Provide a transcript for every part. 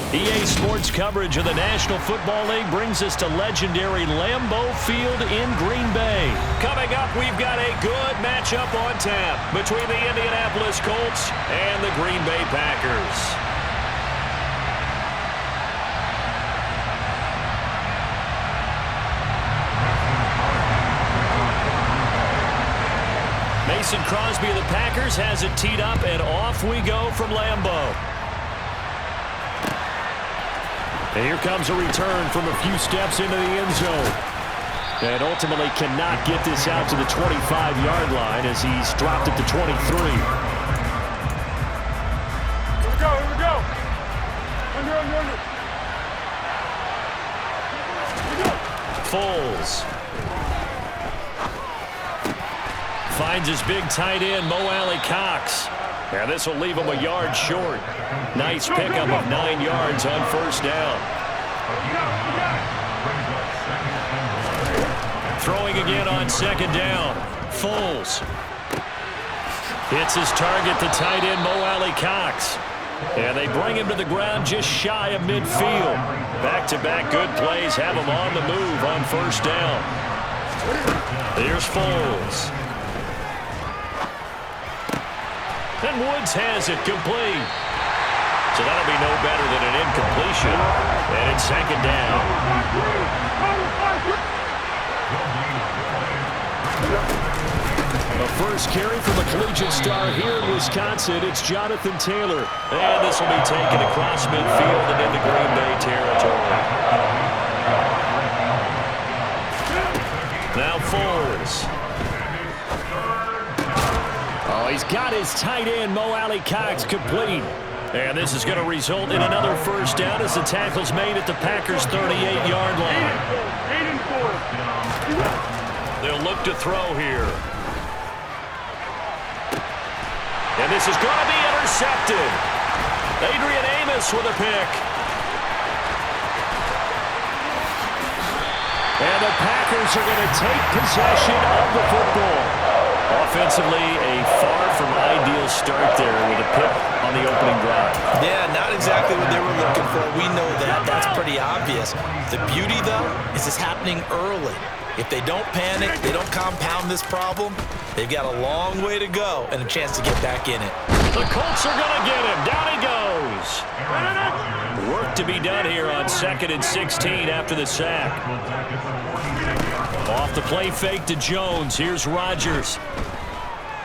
EA Sports coverage of the National Football League brings us to legendary Lambeau Field in Green Bay. Coming up, we've got a good matchup on tap between the Indianapolis Colts and the Green Bay Packers. Mason Crosby of the Packers has it teed up, and off we go from Lambeau. And here comes a return from a few steps into the end zone. And ultimately cannot get this out to the 25-yard line as he's dropped it to 23. Here we go. Foles finds his big tight end, Mo Alley-Cox. And this will leave him a yard short. Nice pickup of 9 yards on first down. Throwing again on second down. Foles hits his target, the tight end, Mo Alley-Cox. And they bring him to the ground just shy of midfield. Back-to-back good plays have him on the move on first down. Here's Foles. And Woods has it complete. So that'll be no better than an incompletion. And it's second down. A first carry from a collegiate star here in Wisconsin. It's Jonathan Taylor. And this will be taken across midfield and into Green Bay territory. Now Foles. Oh, he's got his tight end, Mo Alley-Cox, complete. And this is going to result in another first down as the tackle's made at the Packers' 38-yard line. They'll look to throw here. And this is going to be intercepted. Adrian Amos with a pick. And the Packers are going to take possession of the football. Offensively, a far from ideal start there with a pick on the opening drive. Yeah, not exactly what they were looking for. We know that. That's pretty obvious. The beauty, though, is it's happening early. If they don't panic, they don't compound this problem, they've got a long way to go and a chance to get back in it. The Colts are going to get him. Down he goes. Work to be done here on 2nd and 16 after the sack. Off the play fake to Jones. Here's Rodgers.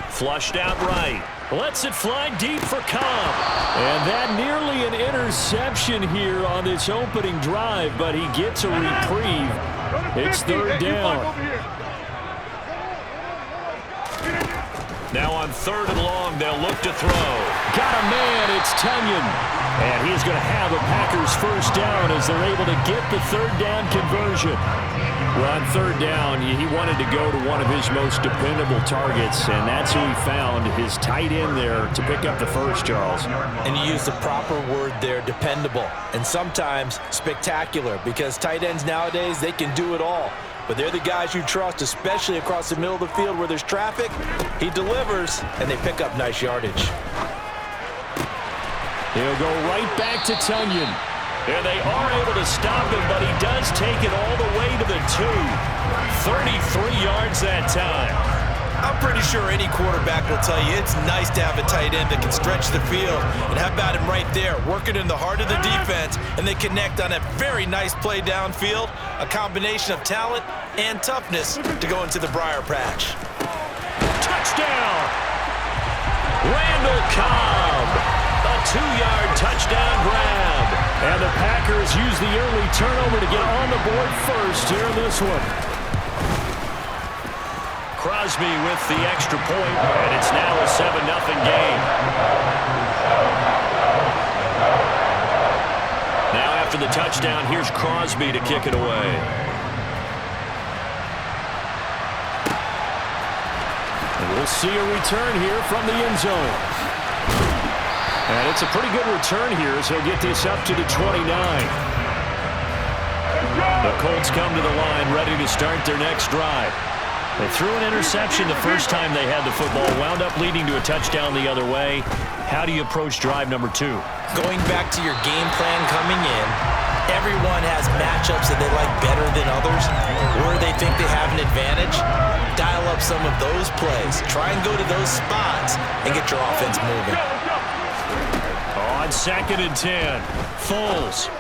Flushed out right. Lets it fly deep for Cobb. And that nearly an interception here on this opening drive, but he gets a reprieve. It's third down. Now on 3rd and long, they'll look to throw. Got a man, it's Tunyon. And he's going to have a Packers first down as they're able to get the third down conversion. Well, on 3rd down, he wanted to go to one of his most dependable targets, and that's who he found, his tight end there, to pick up the first, Charles. And you use the proper word there, dependable, and sometimes spectacular, because tight ends nowadays, they can do it all. But they're the guys you trust, especially across the middle of the field where there's traffic. He delivers, and they pick up nice yardage. He'll go right back to Tunyon. And they are able to stop him, but he does take it all the way to the 2. 33 yards that time. I'm pretty sure any quarterback will tell you it's nice to have a tight end that can stretch the field. And how about him right there, working in the heart of the defense, and they connect on a very nice play downfield, a combination of talent and toughness to go into the briar patch. Touchdown! Randall Cobb! A 2-yard touchdown grab. And the Packers use the early turnover to get on the board first here in this one. Crosby with the extra point, and it's now a 7-0 game. Now after the touchdown, here's Crosby to kick it away. And we'll see a return here from the end zone. And it's a pretty good return here as he'll get this up to the 29. The Colts come to the line ready to start their next drive. They threw an interception the first time they had the football, wound up leading to a touchdown the other way. How do you approach drive number 2? Going back to your game plan coming in, everyone has matchups that they like better than others, where they think they have an advantage. Dial up some of those plays. Try and go to those spots and get your offense moving. On 2nd and 10, Foles.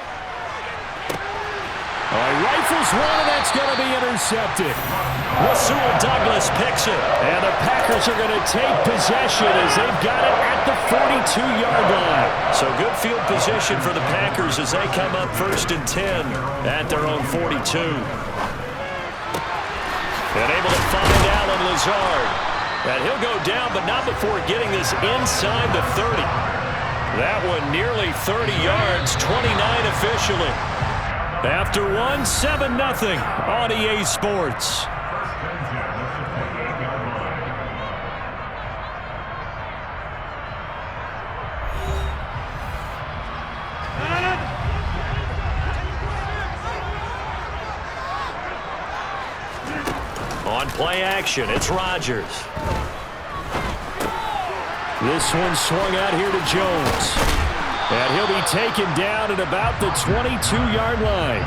Rifles one, and that's going to be intercepted. Rasul Douglas picks it, and the Packers are going to take possession as they've got it at the 42-yard line. So good field position for the Packers as they come up 1st and 10 at their own 42. And able to find Allen Lazard. And he'll go down, but not before getting this inside the 30. That one nearly 30 yards, 29 officially. After one, 7-0 on EA Sports. On play action, it's Rodgers. This one swung out here to Jones. And he'll be taken down at about the 22-yard line.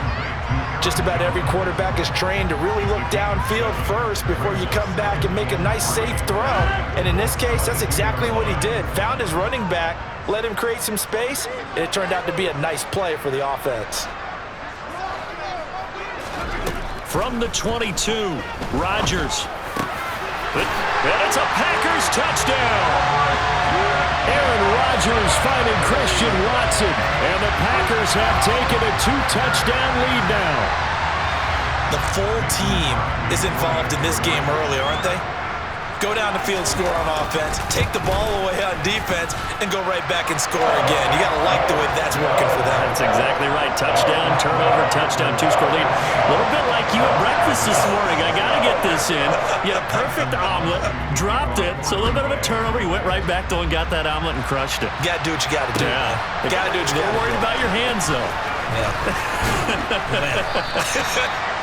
Just about every quarterback is trained to really look downfield first before you come back and make a nice, safe throw. And in this case, that's exactly what he did. Found his running back, let him create some space, and it turned out to be a nice play for the offense. From the 22, Rodgers. And it's a Packers touchdown. Aaron Rodgers finding Christian Watson. And the Packers have taken a 2-touchdown lead now. The full team is involved in this game early, aren't they? Go down the field, score on offense, take the ball away on defense, and go right back and score again. You got to like the way that's working for them. That's exactly right. Touchdown, turnover, touchdown, 2-score lead. A little bit like you at breakfast this morning. I got to get this in. You had a perfect omelet, dropped it, so a little bit of a turnover. You went right back though and got that omelet and crushed it. You got to do what you got to do. Yeah. You got to do what you got to do. They're worried about your hands, though. Yeah.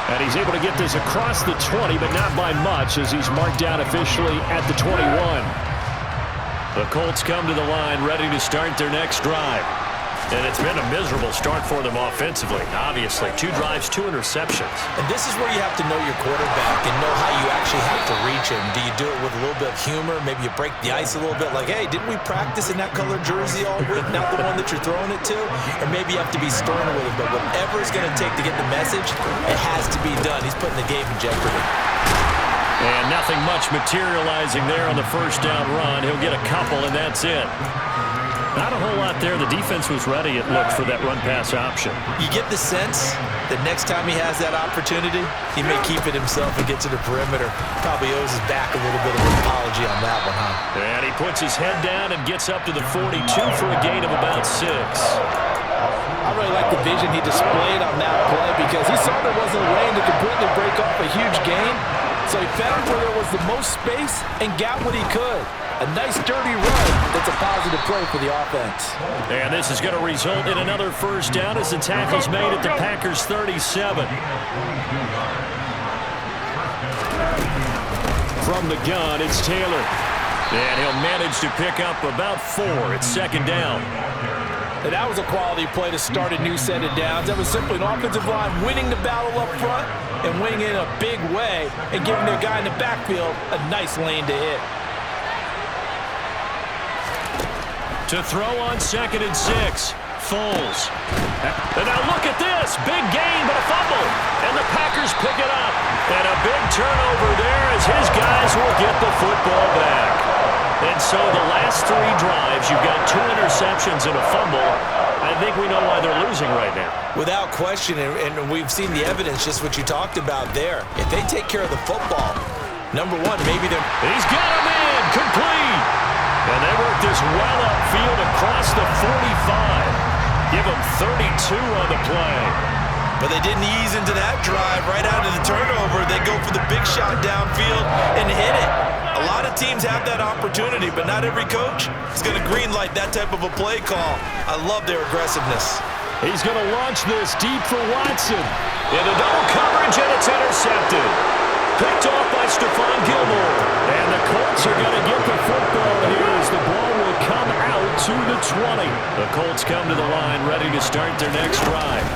And he's able to get this across the 20, but not by much as he's marked down officially at the 21. The Colts come to the line ready to start their next drive. And it's been a miserable start for them offensively. Obviously, 2 drives, 2 interceptions. And this is where you have to know your quarterback and know how you actually have to reach him. Do you do it with a little bit of humor? Maybe you break the ice a little bit like, hey, didn't we practice in that color jersey all week, not the one that you're throwing it to? Or maybe you have to be stern with him. But whatever it's going to take to get the message, it has to be done. He's putting the game in jeopardy. And nothing much materializing there on the first down run. He'll get a couple, and that's it. Not a whole lot there. The defense was ready, it looked, for that run-pass option. You get the sense that next time he has that opportunity, he may keep it himself and get to the perimeter. Probably owes his back a little bit of an apology on that one, huh? And he puts his head down and gets up to the 42 for a gain of about 6. I really like the vision he displayed on that play because he saw there wasn't a lane to completely break off a huge gain. So he found where there was the most space and got what he could. A nice, dirty run that's a positive play for the offense. And this is going to result in another first down as the tackle's made at the Packers' 37. From the gun, it's Taylor. And he'll manage to pick up about 4. It's 2nd down. And that was a quality play to start a new set of downs. That was simply an offensive line winning the battle up front and winning it in a big way and giving their guy in the backfield a nice lane to hit. To throw on 2nd and 6. Foles. And now look at this. Big gain, but a fumble. And the Packers pick it up. And a big turnover there as his guys will get the football back. And so the last 3 drives, you've got 2 interceptions and a fumble. I think we know why they're losing right now. Without question, and we've seen the evidence, just what you talked about there. If they take care of the football, number one, maybe they're... He's got him in. Complete. And they work this well upfield across the 45. Give them 32 on the play. But they didn't ease into that drive right out of the turnover. They go for the big shot downfield and hit it. A lot of teams have that opportunity, but not every coach is going to greenlight that type of a play call. I love their aggressiveness. He's going to launch this deep for Watson. Into double coverage, and it's intercepted. Picked off by Stephon Gilmore. And the Colts are going to get the football here as the ball will come out to the 20. The Colts come to the line ready to start their next drive.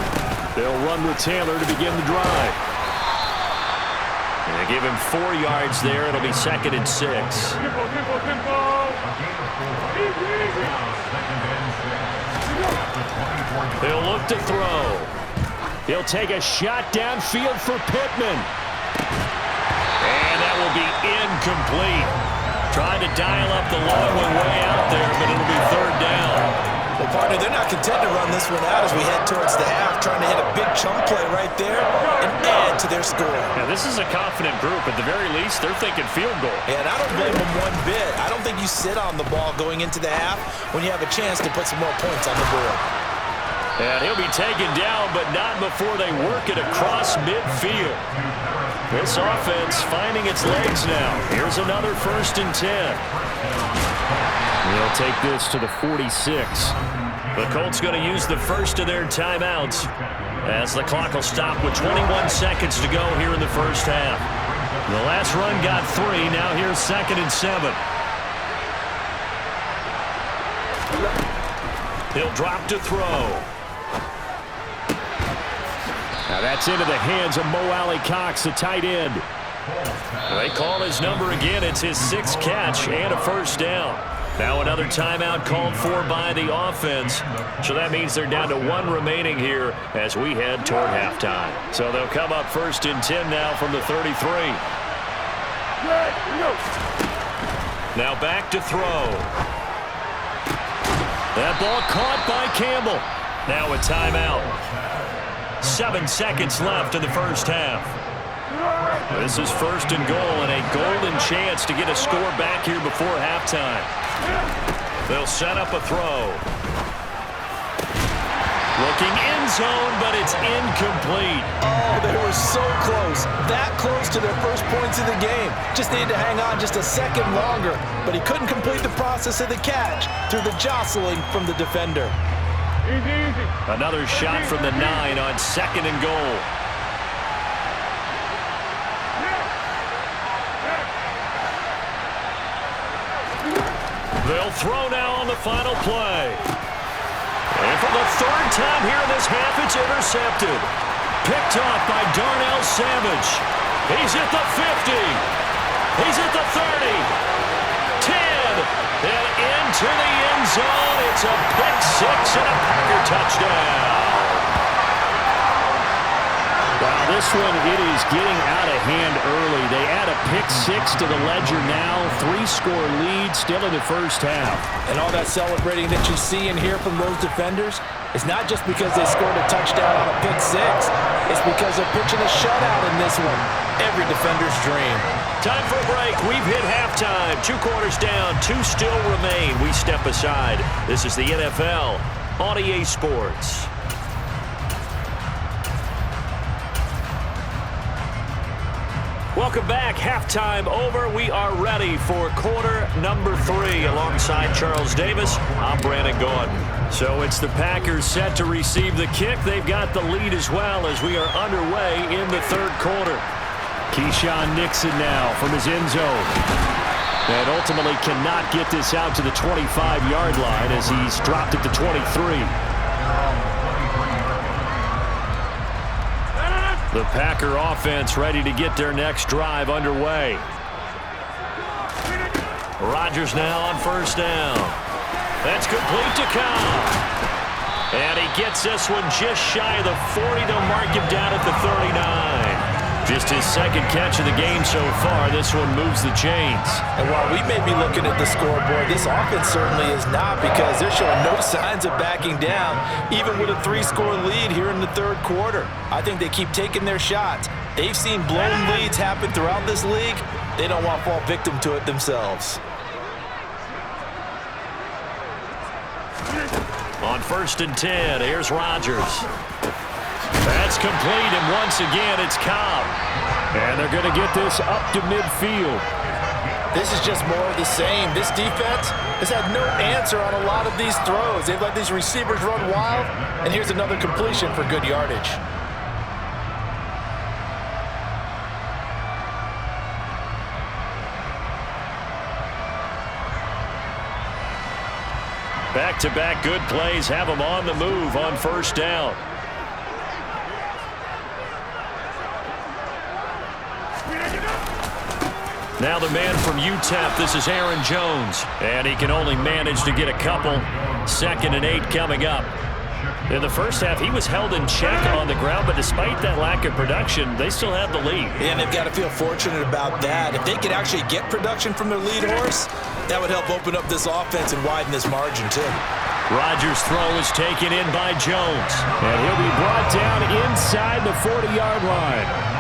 They'll run with Taylor to begin the drive. And they give him 4 yards there. It'll be 2nd and 6. He'll look to throw. He'll take a shot downfield for Pittman. And that will be incomplete. Trying to dial up the long one way out there, but it'll be 3rd down. Well, partner, they're not content to run this one out as we head towards the half, trying to hit a big chunk play right there and add to their score. Now, this is a confident group. At the very least, they're thinking field goal. Yeah, and I don't blame them one bit. I don't think you sit on the ball going into the half when you have a chance to put some more points on the board. And he'll be taken down, but not before they work it across midfield. This offense finding its legs now. Here's another 1st and 10. They'll take this to the 46. The Colts going to use the first of their timeouts as the clock will stop with 21 seconds to go here in the first half. The last run got 3. Now here's 2nd and 7. He'll drop to throw. Now that's into the hands of Mo Alley-Cox, the tight end. They call his number again. It's his 6th catch and a 1st down. Now another timeout called for by the offense. So that means they're down to 1 remaining here as we head toward halftime. So they'll come up 1st and 10 now from the 33. Now back to throw. That ball caught by Campbell. Now a timeout. 7 seconds left in the first half. This is 1st and goal and a golden chance to get a score back here before halftime. They'll set up a throw. Looking end zone, but it's incomplete. Oh, they were so close. That close to their first points of the game. Just needed to hang on just a second longer, but he couldn't complete the process of the catch through the jostling from the defender. Another shot from the 9 on 2nd and goal. They'll throw now on the final play. And for the 3rd time here in this half, it's intercepted. Picked off by Darnell Savage. He's at the 50. He's at the 30. 10. And into the end zone. It's a pick 6 and a Packer touchdown. Wow, this one, it is getting out of hand early. They add a pick 6 to the ledger now. 3-score lead still in the first half. And all that celebrating that you see and hear from those defenders is not just because they scored a touchdown on a pick 6. It's because they're pitching a shutout in this one. Every defender's dream. Time for a break. We've hit halftime. 2 quarters down. 2 still remain. We step aside. This is the NFL on EA Sports. Welcome back. Halftime over. We are ready for quarter number 3. Alongside Charles Davis, I'm Brandon Gordon. So it's the Packers set to receive the kick. They've got the lead as well as we are underway in the 3rd quarter. Keyshawn Nixon now from his end zone. And ultimately cannot get this out to the 25-yard line as he's dropped at the 23. The Packer offense ready to get their next drive underway. Rodgers now on 1st down. That's complete to Cobb. And he gets this one just shy of the 40 to mark him down at the 39. Just his 2nd catch of the game so far. This one moves the chains. And while we may be looking at the scoreboard, this offense certainly is not, because they're showing no signs of backing down, even with a 3-score lead here in the 3rd quarter. I think they keep taking their shots. They've seen blown leads happen throughout this league. They don't want to fall victim to it themselves. On 1st and 10, here's Rodgers. That's complete, and once again, it's Cobb. And they're going to get this up to midfield. This is just more of the same. This defense has had no answer on a lot of these throws. They've let these receivers run wild, and here's another completion for good yardage. Back-to-back good plays have him on the move on first down. Now the man from UTEP, this is Aaron Jones. And he can only manage to get a couple. 2nd and 8 coming up. In the first half, he was held in check on the ground, but despite that lack of production, they still have the lead. Yeah, and they've got to feel fortunate about that. If they could actually get production from their lead horse, that would help open up this offense and widen this margin, too. Rodgers' throw is taken in by Jones. And he'll be brought down inside the 40-yard line.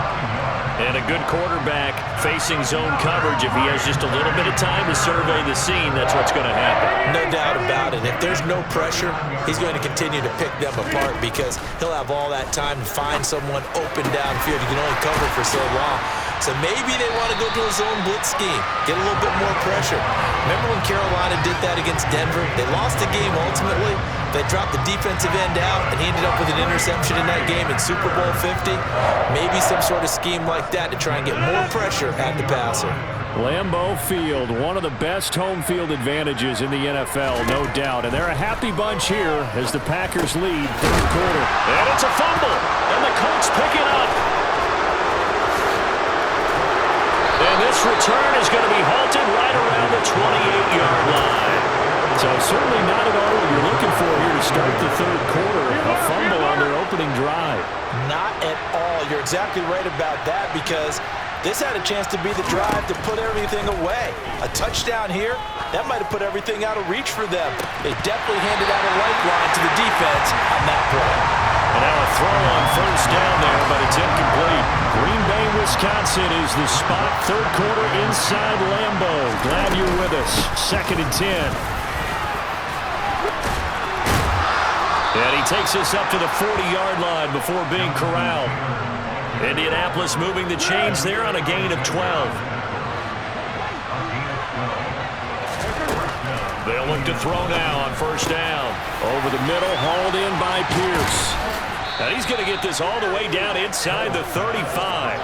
And a good quarterback facing zone coverage. If he has just a little bit of time to survey the scene, that's what's going to happen. No doubt about it. If there's no pressure, he's going to continue to pick them apart because he'll have all that time to find someone open downfield. He can only cover for so long. So maybe they want to go to a zone blitz scheme, get a little bit more pressure. Remember when Carolina did that against Denver? They lost the game ultimately. They dropped the defensive end out, and he ended up with an interception in that game in Super Bowl 50. Maybe some sort of scheme like that to try and get more pressure at the passer. Lambeau Field, one of the best home field advantages in the NFL, no doubt. And they're a happy bunch here as the Packers lead third quarter. And it's a fumble, and the Colts pick it up. And this return is going to be halted right around the 28-yard line. So certainly not at all what you're looking for here to start the third quarter. A fumble on their opening drive. Not at all. You're exactly right about that because this had a chance to be the drive to put everything away. A touchdown here, that might have put everything out of reach for them. They definitely handed out a lifeline to the defense on that play. And now a throw on first down there, but it's incomplete. Green Bay, Wisconsin is the spot. Third quarter inside Lambeau. Glad you're with us. 2nd and 10. And he takes us up to the 40-yard line before being corralled. Indianapolis moving the chains there on a gain of 12. They'll look to throw now on first down. Over the middle, hauled in by Pierce. And he's going to get this all the way down inside the 35.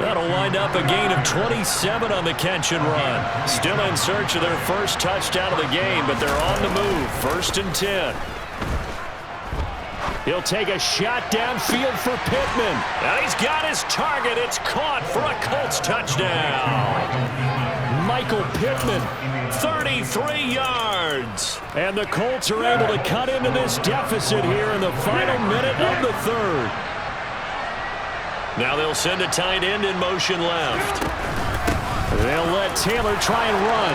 That'll wind up a gain of 27 on the catch and run. Still in search of their first touchdown of the game, but they're on the move. 1st and 10. He'll take a shot downfield for Pittman. And he's got his target. It's caught for a Colts touchdown. Michael Pittman, 33 yards. And the Colts are able to cut into this deficit here in the final minute of the third. Now they'll send a tight end in motion left. They'll let Taylor try and run.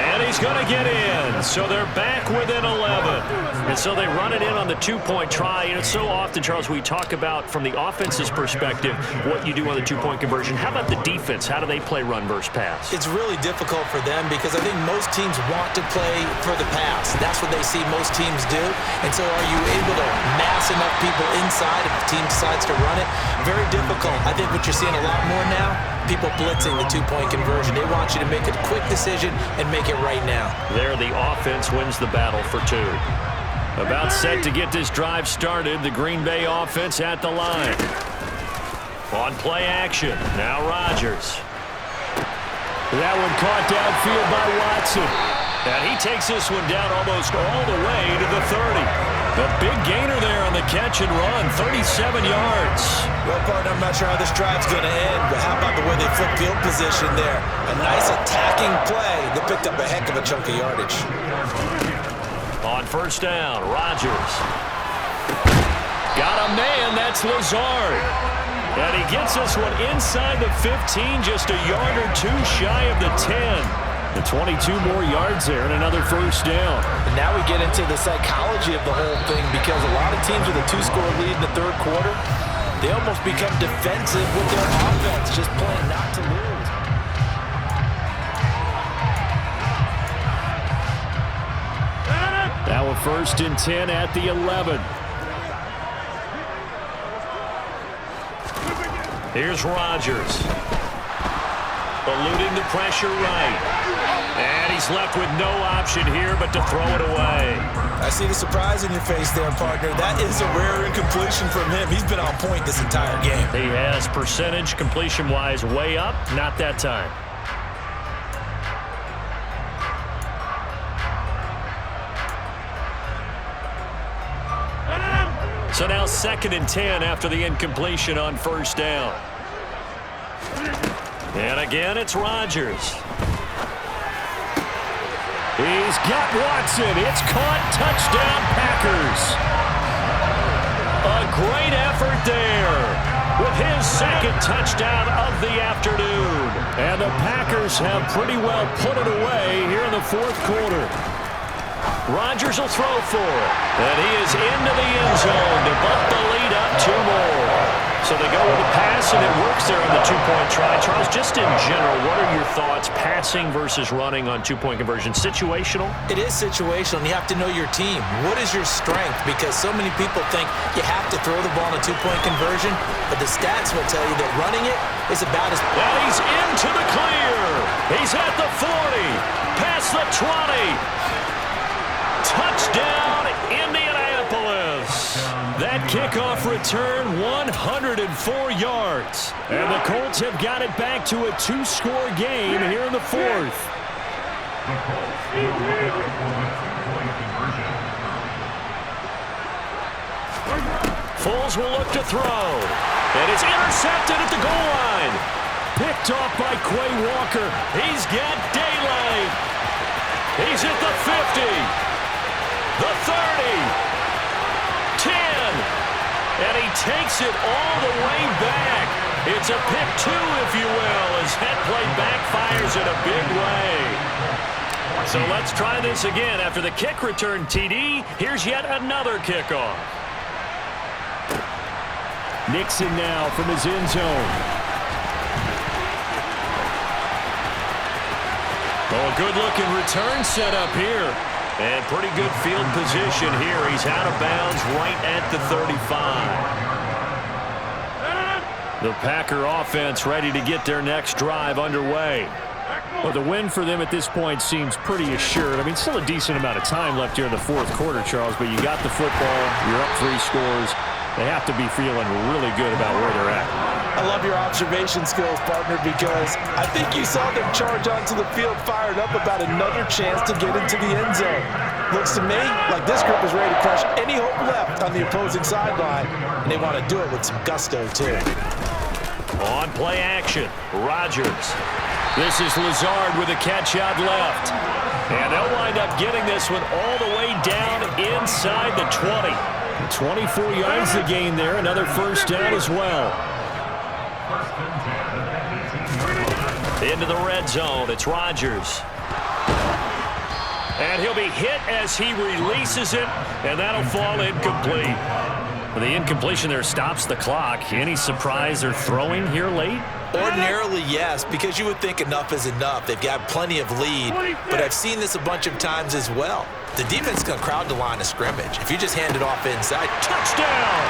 And he's going to get in. So they're back within 11. And so they run it in on the two-point try. And it's so often, Charles, we talk about from the offense's perspective what you do on the two-point conversion. How about the defense? How do they play run versus pass? It's really difficult for them because I think most teams want to play for the pass. That's what they see most teams do. And so are you able to mass enough people inside if the team decides to run it? Very difficult. I think what you're seeing a lot more now, people blitzing the two-point conversion. They want you to make a quick decision and make it right now. There, the offense wins the battle for 2. About set to get this drive started, the Green Bay offense at the line. On play action, now Rodgers. That one caught downfield by Watson. And he takes this one down almost all the way to the 30. The big gainer there on the catch and run, 37 yards. Well, partner, I'm not sure how this drive's going to end, but how about the way they flip field position there? A nice attacking play that picked up a heck of a chunk of yardage. On first down, Rodgers. Got a man, that's Lazard. And he gets this one inside the 15, just a yard or two shy of the 10. The 22 more yards there and another first down. And now we get into the psychology of the whole thing because a lot of teams with a 2-score lead in the third quarter, they almost become defensive with their offense, just playing not to lose. Now a 1st and 10 at the 11. Here's Rodgers. Eluding the pressure right. And he's left with no option here but to throw it away. I see the surprise in your face there, partner. That is a rare incompletion from him. He's been on point this entire game. He has percentage completion-wise way up. Not that time. So now 2nd and 10 after the incompletion on 1st down. And again, it's Rodgers. He's got Watson. It's caught. Touchdown, Packers. A great effort there with his 2nd touchdown of the afternoon. And the Packers have pretty well put it away here in the 4th quarter. Rodgers will throw for it. And he is into the end zone to bump the lead up 2 more. So they go with a pass, and it works there on the 2-point try. Charles, just in general, what are your thoughts passing versus running on 2-point conversion? Situational? It is situational, and you have to know your team. What is your strength? Because so many people think you have to throw the ball in a 2-point conversion, but the stats will tell you that running it is about as... And he's into the clear. He's at the 40, past the 20. Touchdown, Indianapolis. That kickoff return, 104 yards. And the Colts have got it back to a 2-score game here in the 4th. Foles will look to throw. And it's intercepted at the goal line. Picked off by Quay Walker. He's got daylight. He's at the 50. The 30. 10. And he takes it all the way back. It's a pick 2, if you will, as that play backfires in a big way. So let's try this again. After the kick return TD, here's yet another kickoff. Nixon now from his end zone. Oh, a good-looking return set up here. And pretty good field position here. He's out of bounds right at the 35. The Packer offense ready to get their next drive underway. Well, the win for them at this point seems pretty assured. I mean, still a decent amount of time left here in the 4th quarter, Charles, but you got the football. You're up 3 scores. They have to be feeling really good about where they're at. I love your observation skills, partner, because I think you saw them charge onto the field fired up about another chance to get into the end zone. Looks to me like this group is ready to crush any hope left on the opposing sideline, and they want to do it with some gusto, too. On play action, Rodgers. This is Lazard with a catch out left. And they'll wind up getting this one all the way down inside the 20. 24 yards to gain there. Another 1st down as well. Into the red zone. It's Rodgers. And he'll be hit as he releases it, and that'll fall incomplete. The incompletion there stops the clock. Any surprise they're throwing here late? Ordinarily, yes, because you would think enough is enough. They've got plenty of lead, but I've seen this a bunch of times as well. The defense is going to crowd the line of scrimmage. If you just hand it off inside, touchdown!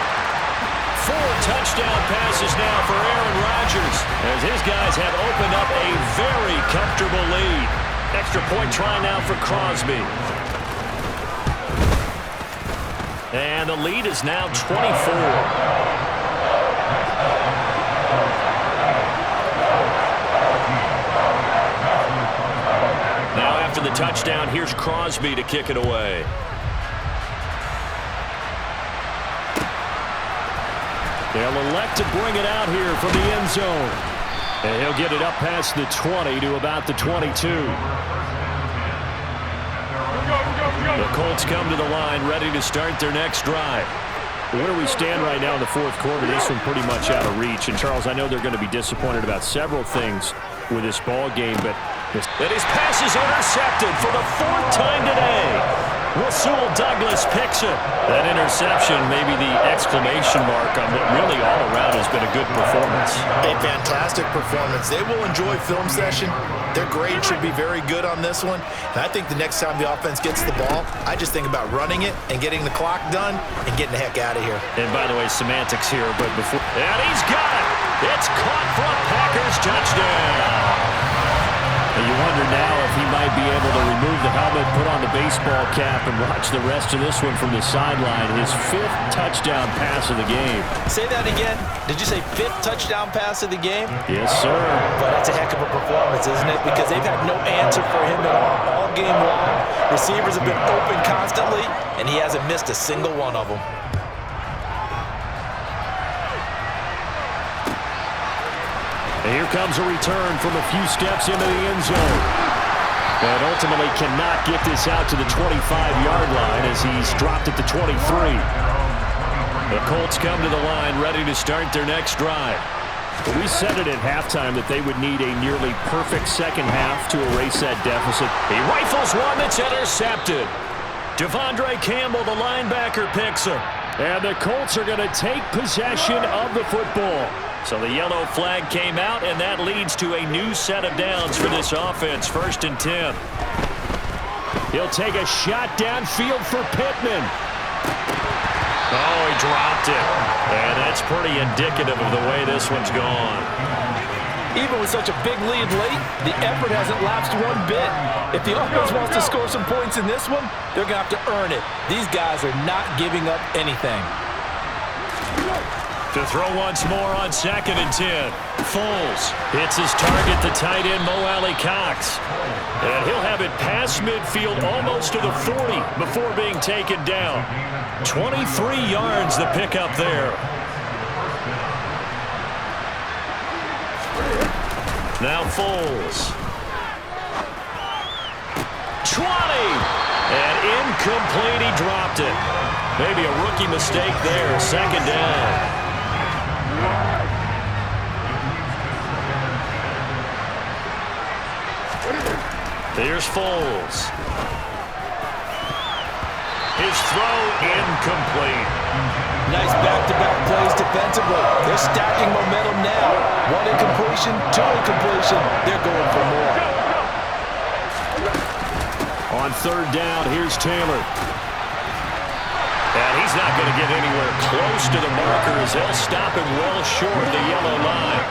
4 touchdown passes now for Aaron Rodgers, as his guys have opened up a very comfortable lead. Extra point try now for Crosby. And the lead is now 24. After the touchdown, here's Crosby to kick it away. They'll elect to bring it out here from the end zone. And he'll get it up past the 20 to about the 22. The Colts come to the line ready to start their next drive. Where we stand right now in the 4th quarter, this one pretty much out of reach. And, Charles, I know they're going to be disappointed about several things with this ball game, but and his pass is intercepted for the 4th time today. Rasul Douglas picks it. That interception may be the exclamation mark on what really all around has been a good performance. A fantastic performance. They will enjoy film session. Their grade should be very good on this one. And I think the next time the offense gets the ball, I just think about running it and getting the clock done and getting the heck out of here. And by the way, semantics here, but before... And he's got it! It's caught for a Packers touchdown! And you wonder now if he might be able to remove the helmet, put on the baseball cap, and watch the rest of this one from the sideline. His 5th touchdown pass of the game. Say that again. Did you say 5th touchdown pass of the game? Yes, sir. But that's a heck of a performance, isn't it? Because they've had no answer for him at all game long. Receivers have been open constantly, and he hasn't missed a single one of them. And here comes a return from a few steps into the end zone. And ultimately cannot get this out to the 25-yard line as he's dropped at the 23. The Colts come to the line ready to start their next drive. We said it at halftime that they would need a nearly perfect second half to erase that deficit. He rifles one that's intercepted. Devondre Campbell, the linebacker, picks him. And the Colts are going to take possession of the football. So the yellow flag came out, and that leads to a new set of downs for this offense. 1st and 10. He'll take a shot downfield for Pittman. Oh, he dropped it. And that's pretty indicative of the way this one's gone. Even with such a big lead late, the effort hasn't lapsed one bit. If the offense wants to score some points in this one, they're going to have to earn it. These guys are not giving up anything. To throw once more on 2nd and 10. Foles hits his target, the tight end, Mo Alley-Cox. And he'll have it past midfield almost to the 40 before being taken down. 23 yards the pickup there. Now Foles. 20! And incomplete, he dropped it. Maybe a rookie mistake there, 2nd down. Here's Foles. His throw incomplete. Nice back-to-back plays defensively. They're stacking momentum now. 1 incompletion, 2 incompletion. They're going for more. On 3rd down, here's Taylor. And he's not going to get anywhere close to the marker as they'll stop him well short of the yellow line.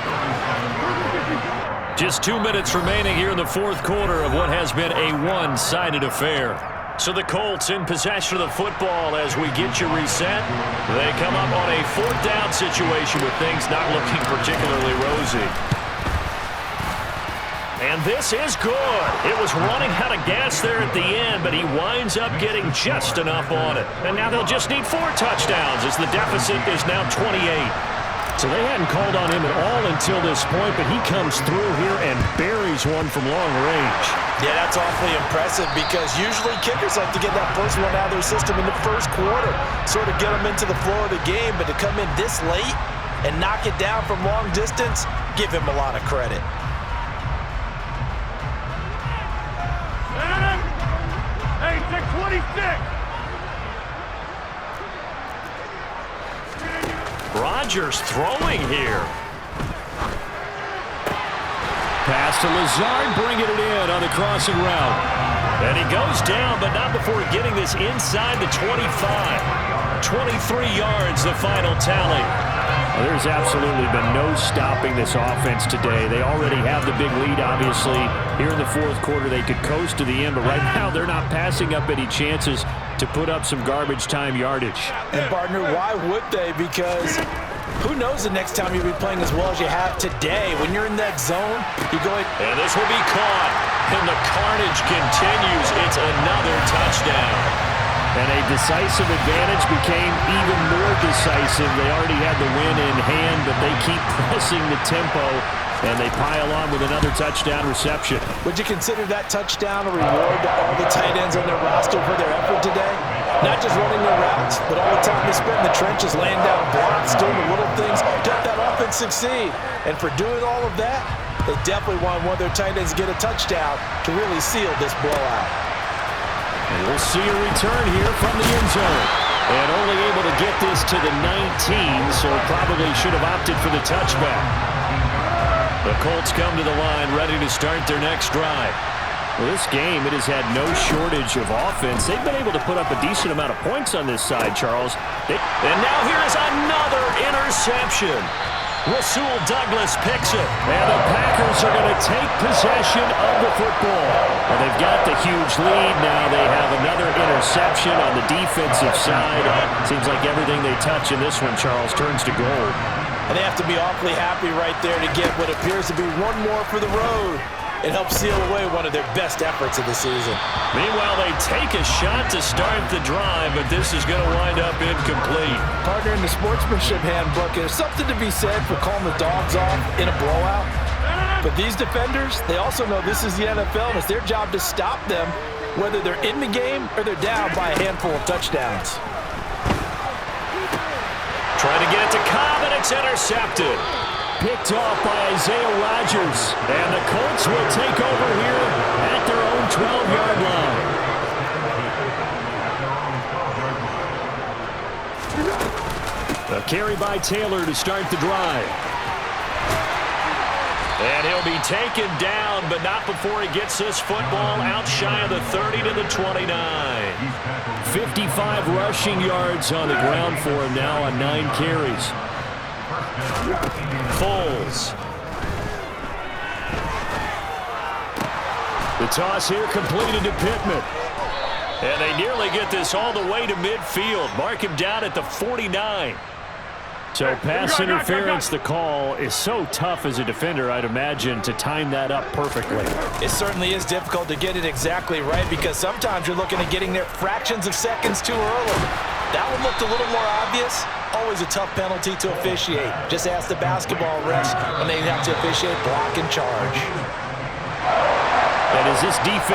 Just 2 minutes remaining here in the 4th quarter of what has been a one-sided affair. So the Colts in possession of the football as we get you reset. They come up on a 4th down situation with things not looking particularly rosy. And this is good. It was running out of gas there at the end, but he winds up getting just enough on it. And now they'll just need 4 touchdowns as the deficit is now 28. So they hadn't called on him at all until this point, but he comes through here and buries one from long range. Yeah, that's awfully impressive because usually kickers like to get that first one out of their system in the 1st quarter, sort of get them into the flow of the game, but to come in this late and knock it down from long distance, give him a lot of credit. Hey, 626! Rodgers throwing here. Pass to Lazard, bringing it in on the crossing route. And he goes down, but not before getting this inside the 25. 23 yards, the final tally. Well, there's absolutely been no stopping this offense today. They already have the big lead, obviously. Here in the 4th quarter, they could coast to the end, but right now they're not passing up any chances to put up some garbage time yardage. And, partner, why would they? Because who knows the next time you'll be playing as well as you have today. When you're in that zone, you go ahead. And this will be caught. And the carnage continues. It's another touchdown. And a decisive advantage became even more decisive. They already had the win in hand, but they keep pressing the tempo, and they pile on with another touchdown reception. Would you consider that touchdown a reward to all the tight ends on their roster for their effort today? Not just running their routes, but all the time they spent in the trenches, laying down blocks, doing the little things to help that offense succeed. And for doing all of that, they definitely want one of their tight ends to get a touchdown to really seal this blowout. And we'll see a return here from the end zone. And only able to get this to the 19, so probably should have opted for the touchback. The Colts come to the line ready to start their next drive. Well, this game, it has had no shortage of offense. They've been able to put up a decent amount of points on this side, Charles. And now here is another interception. Rasul Douglas picks it. And the Packers are going to take possession of the football. Well, they've got the huge lead. Now they have another interception on the defensive side. Seems like everything they touch in this one, Charles, turns to gold. And they have to be awfully happy right there to get what appears to be one more for the road and help seal away one of their best efforts of the season. Meanwhile, they take a shot to start the drive, but this is going to wind up incomplete. Partner, in the sportsmanship handbook, there's something to be said for calling the dogs off in a blowout. But these defenders, they also know this is the NFL, and it's their job to stop them, whether they're in the game or they're down by a handful of touchdowns. Trying to get it to Cobb, and it's intercepted. Picked off by Isaiah Rodgers. And the Colts will take over here at their own 12-yard line. A carry by Taylor to start the drive. And he'll be taken down, but not before he gets this football out shy of the 30 to the 29. 55 rushing yards on the ground for him now on 9 carries. Foles. The toss here completed to Pittman. And they nearly get this all the way to midfield. Mark him down at the 49. So pass interference, the call is so tough as a defender, I'd imagine, to time that up perfectly. It certainly is difficult to get it exactly right because sometimes you're looking at getting there fractions of seconds too early. That one looked a little more obvious. Always a tough penalty to officiate. Just ask the basketball refs when they have to officiate block and charge. And as this defense